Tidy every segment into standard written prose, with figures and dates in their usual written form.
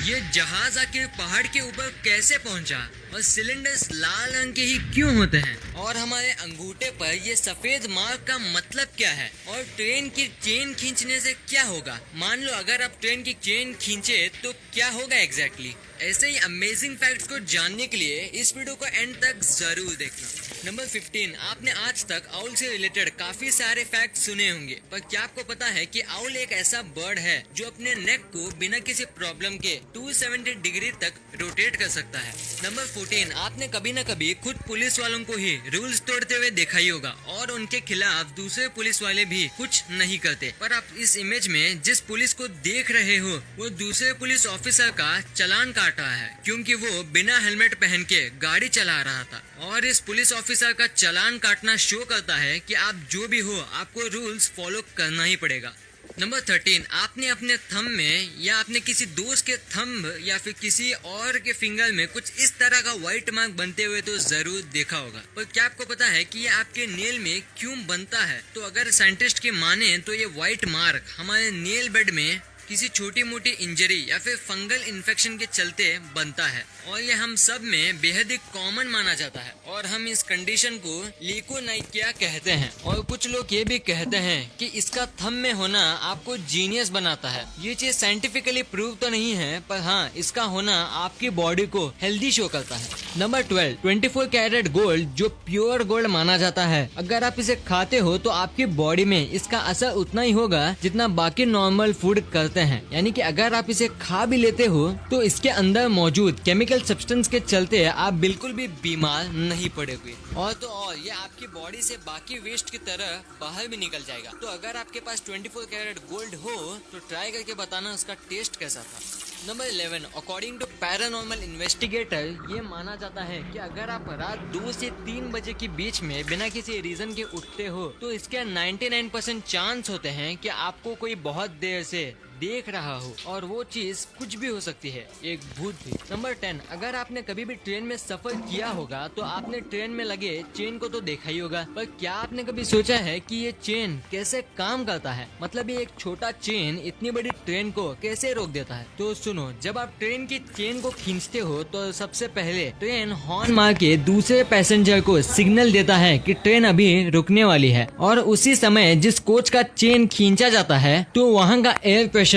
ये जहाज आखिर पहाड़ के ऊपर कैसे पहुंचा और सिलेंडर्स लाल रंग के ही क्यों होते हैं और हमारे अंगूठे पर ये सफेद मार्क का मतलब क्या है और ट्रेन की चेन खींचने से क्या होगा। मान लो अगर आप ट्रेन की चेन खींचे तो क्या होगा एग्जैक्टली। ऐसे ही अमेजिंग फैक्ट्स को जानने के लिए इस वीडियो को एंड तक जरूर देखना। नंबर 15, आपने आज तक आउल से रिलेटेड काफी सारे फैक्ट सुने होंगे, पर क्या आपको पता है कि आउल एक ऐसा बर्ड है जो अपने नेक को बिना किसी प्रॉब्लम के 270 डिग्री तक रोटेट कर सकता है। नंबर 14, आपने कभी न कभी खुद पुलिस वालों को ही रूल्स तोड़ते हुए देखा ही होगा और उनके खिलाफ दूसरे पुलिस वाले भी कुछ नहीं करते, पर आप इस इमेज में जिस पुलिस को देख रहे हो वो दूसरे पुलिस ऑफिसर का चालान काट रहा है क्योंकि वो बिना हेलमेट पहन के गाड़ी चला रहा था। और इस पुलिस ऑफिसर का चालान काटना शो करता है कि आप जो भी हो आपको रूल्स फॉलो करना ही पड़ेगा। नंबर 13, आपने अपने थंब में या अपने किसी दोस्त के थंब या फिर किसी और के फिंगर में कुछ इस तरह का व्हाइट मार्क बनते हुए तो जरूर देखा होगा, पर क्या आपको पता है कि ये आपके नेल में क्यों बनता है। तो अगर साइंटिस्ट की माने तो ये व्हाइट मार्क हमारे नेल बेड में किसी छोटी मोटी इंजरी या फिर फंगल इन्फेक्शन के चलते बनता है और ये हम सब में बेहद ही कॉमन माना जाता है और हम इस कंडीशन को ल्यूकोनाइकिया कहते हैं। और कुछ लोग ये भी कहते हैं कि इसका थंब में होना आपको जीनियस बनाता है। ये चीज साइंटिफिकली प्रूव तो नहीं है, पर हाँ इसका होना आपकी बॉडी को हेल्दी शो करता है। नंबर 12, 24 कैरेट गोल्ड जो प्योर गोल्ड माना जाता है, अगर आप इसे खाते हो तो आपकी बॉडी में इसका असर उतना ही होगा जितना बाकी नॉर्मल फूड करते हैं। यानी कि अगर आप इसे खा भी लेते हो तो इसके अंदर मौजूद केमिकल सब्सटेंस के चलते आप बिल्कुल भी बीमार नहीं पड़ोगे और तो और ये आपकी बॉडी से बाकी वेस्ट की तरह बाहर भी निकल जाएगा। तो अगर आपके पास 24 कैरेट गोल्ड हो तो ट्राई करके बताना उसका टेस्ट कैसा था। Number 11, according to paranormal investigator ये माना जाता है कि अगर आप रात 2 से 3 बजे के बीच में बिना किसी रीजन के उठते हो तो इसके 99% चांस होते हैं कि आपको कोई बहुत देर से देख रहा हो और वो चीज कुछ भी हो सकती है, एक भूत भी। नंबर 10, अगर आपने कभी भी ट्रेन में सफर किया होगा तो आपने ट्रेन में लगे चेन को तो देखा ही होगा, पर क्या आपने कभी सोचा है कि ये चेन कैसे काम करता है। मतलब ये एक छोटा चेन इतनी बड़ी ट्रेन को कैसे रोक देता है। तो सुनो, जब आप ट्रेन की चेन को खींचते हो तो सबसे पहले ट्रेन हॉर्न मार के दूसरे पैसेंजर को सिग्नल देता है कि ट्रेन अभी रुकने वाली है और उसी समय जिस कोच का चेन खींचा जाता है तो वहाँ का एयर प्रेशर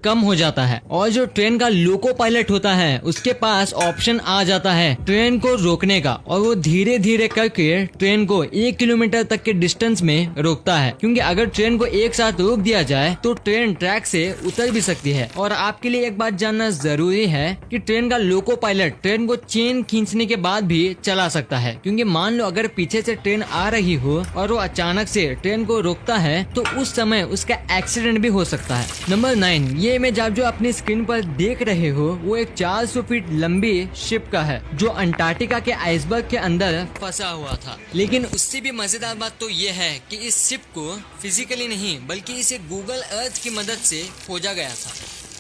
कम हो जाता है और जो ट्रेन का लोको पायलट होता है उसके पास ऑप्शन आ जाता है ट्रेन को रोकने का और वो धीरे धीरे करके ट्रेन को 1 किलोमीटर तक के डिस्टेंस में रोकता है, क्योंकि अगर ट्रेन को एक साथ रोक दिया जाए तो ट्रेन ट्रैक से उतर भी सकती है। और आपके लिए एक बात जानना जरूरी है कि ट्रेन का लोको पायलट ट्रेन को चेन खींचने के बाद भी चला सकता है, क्योंकि मान लो अगर पीछे से ट्रेन आ रही हो और वो अचानक से ट्रेन को रोकता है तो उस समय उसका एक्सीडेंट भी हो सकता है। नंबर 9, ये इमेज आप जो अपनी स्क्रीन पर देख रहे हो वो एक 400 फीट लंबी शिप का है जो अंटार्कटिका के आइसबर्ग के अंदर फंसा हुआ था। लेकिन उससे भी मजेदार बात तो ये है कि इस शिप को फिजिकली नहीं बल्कि इसे गूगल अर्थ की मदद से खोजा गया था।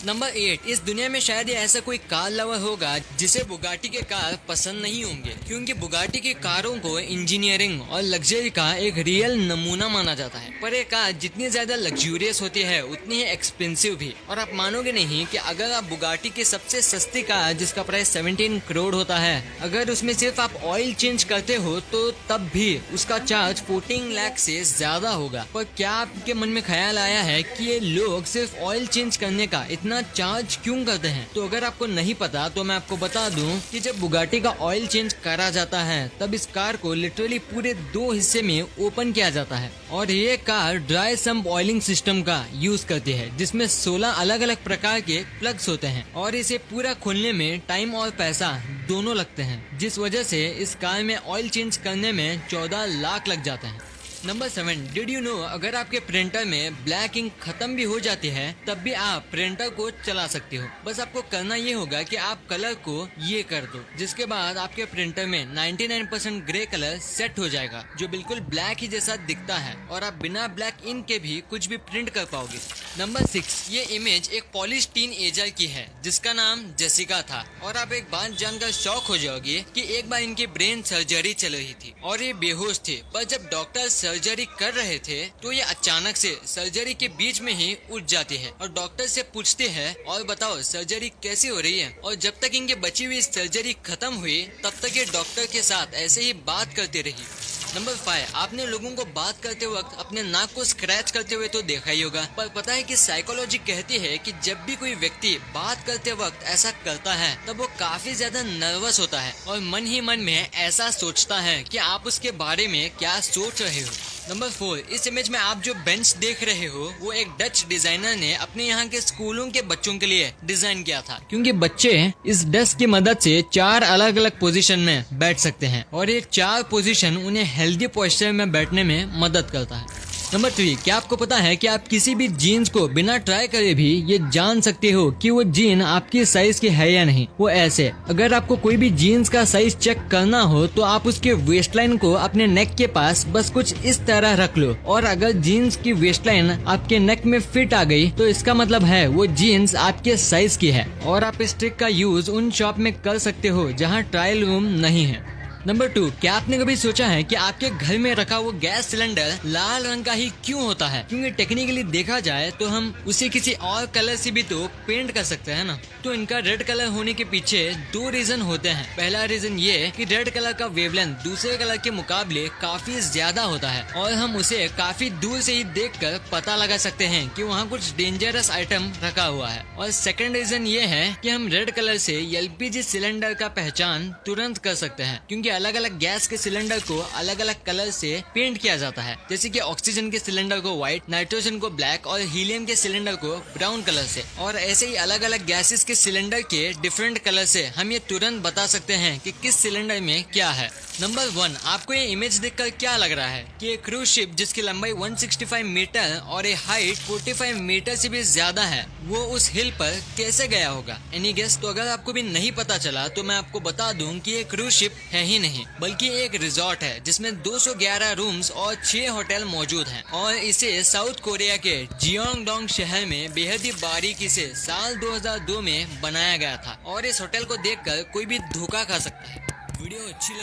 नंबर 8, इस दुनिया में शायद ऐसा कोई कार लवर होगा जिसे बुगाटी के कार पसंद नहीं होंगे, क्योंकि बुगाटी की कारों को इंजीनियरिंग और लग्जरी का एक रियल नमूना माना जाता है। पर ये कार जितनी ज्यादा लग्जूरियस होती है उतनी ही एक्सपेंसिव भी। और आप मानोगे नहीं कि अगर आप बुगाटी की सबसे सस्ती कार जिसका प्राइस 17 करोड़ होता है, अगर उसमें सिर्फ आप ऑयल चेंज करते हो तो तब भी उसका चार्ज 14 लाख से ज्यादा होगा। पर क्या आपके मन में ख्याल आया है कि ये लोग सिर्फ ऑयल चेंज करने का इतना चार्ज क्यों करते हैं? तो अगर आपको नहीं पता तो मैं आपको बता दूं कि जब बुगाटी का ऑयल चेंज करा जाता है तब इस कार को लिटरली पूरे 2 हिस्से में ओपन किया जाता है और ये car dry sump oiling system का यूज करती है, जिसमें 16 अलग अलग प्रकार के प्लग्स होते हैं और इसे पूरा खोलने में टाइम और पैसा दोनों लगते हैं, जिस वजह से इस कार में ऑयल चेंज करने में 14 लाख लग जाते हैं। नंबर 7, डिड यू नो अगर आपके प्रिंटर में ब्लैक इंक खत्म भी हो जाती है तब भी आप प्रिंटर को चला सकते हो। बस आपको करना ये होगा कि आप कलर को ये कर दो, जिसके बाद आपके प्रिंटर में 99% ग्रे कलर सेट हो जाएगा जो बिल्कुल ब्लैक ही जैसा दिखता है और आप बिना ब्लैक इंक के भी कुछ भी प्रिंट कर पाओगे। नंबर 6, ये इमेज एक पॉलिश टीन एजर की है जिसका नाम जेसिका था। और आप एक बात जानकर शॉक हो जाओगे कि एक बार इनकी ब्रेन सर्जरी चल रही थी और ये बेहोश थे, पर जब डॉक्टर सर्जरी कर रहे थे तो ये अचानक से सर्जरी के बीच में ही उठ जाती है और डॉक्टर से पूछते हैं और बताओ सर्जरी कैसी हो रही है। और जब तक इनकी बची हुई सर्जरी खत्म हुई तब तक ये डॉक्टर के साथ ऐसे ही बात करती रही। नंबर 5, आपने लोगों को बात करते वक्त अपने नाक को स्क्रैच करते हुए तो देखा ही होगा, पर पता है कि साइकोलॉजी कहती है कि जब भी कोई व्यक्ति बात करते वक्त ऐसा करता है तब वो काफी ज्यादा नर्वस होता है और मन ही मन में ऐसा सोचता है कि आप उसके बारे में क्या सोच रहे हो। नंबर 4, इस इमेज में आप जो बेंच देख रहे हो वो एक डच डिजाइनर ने अपने यहाँ के स्कूलों के बच्चों के लिए डिजाइन किया था, क्योंकि बच्चे इस डेस्क की मदद से 4 अलग अलग पोजीशन में बैठ सकते हैं और ये 4 पोजीशन उन्हें हेल्दी पोस्चर में बैठने में मदद करता है। नंबर 3, क्या आपको पता है कि आप किसी भी जीन्स को बिना ट्राई करे भी ये जान सकते हो कि वो जीन आपकी साइज की है या नहीं। वो ऐसे, अगर आपको कोई भी जीन्स का साइज चेक करना हो तो आप उसके वेस्ट लाइन को अपने नेक के पास बस कुछ इस तरह रख लो और अगर जीन्स की वेस्ट लाइन आपके नेक में फिट आ गई तो इसका मतलब है वो जीन्स आपके साइज की है। और आप इस ट्रिक का यूज उन शॉप में कर सकते हो जहाँ ट्रायल रूम नहीं है। नंबर 2, क्या आपने कभी सोचा है कि आपके घर में रखा वो गैस सिलेंडर लाल रंग का ही क्यों होता है? क्योंकि टेक्निकली देखा जाए तो हम उसे किसी और कलर से भी तो पेंट कर सकते हैं ना। तो इनका रेड कलर होने के पीछे 2 रीजन होते हैं। पहला रीजन ये कि रेड कलर का वेवलेंथ दूसरे कलर के मुकाबले काफी ज्यादा होता है और हम उसे काफी दूर से ही देखकर पता लगा सकते हैं कि वहाँ कुछ डेंजरस आइटम रखा हुआ है। और सेकंड रीजन ये है कि हम रेड कलर से एलपीजी सिलेंडर का पहचान तुरंत कर सकते हैं, क्योंकि अलग अलग गैस के सिलेंडर को अलग अलग कलर से पेंट किया जाता है, जैसे कि ऑक्सीजन के सिलेंडर को व्हाइट, नाइट्रोजन को ब्लैक और हीलियम के सिलेंडर को ब्राउन कलर से। और ऐसे ही अलग अलग गैसेस के सिलेंडर के डिफरेंट कलर से हम ये तुरंत बता सकते हैं कि किस सिलेंडर में क्या है। नंबर 1, आपको ये इमेज देखकर क्या लग रहा है कि एक क्रूज शिप जिसकी लंबाई 165 मीटर और एक हाइट 45 मीटर से भी ज्यादा है वो उस हिल पर कैसे गया होगा? Any guess? तो अगर आपको भी नहीं पता चला तो मैं आपको बता दूं कि ये क्रूज शिप है ही नहीं बल्कि एक रिजॉर्ट है जिसमें 211 रूम्स और 6 होटल मौजूद हैं और इसे साउथ कोरिया के जियोंगडोंग शहर में बेहद ही बारीकी से साल 2002 में बनाया गया था और इस होटल को देखकर कोई भी धोखा खा सकता है। वीडियो अच्छी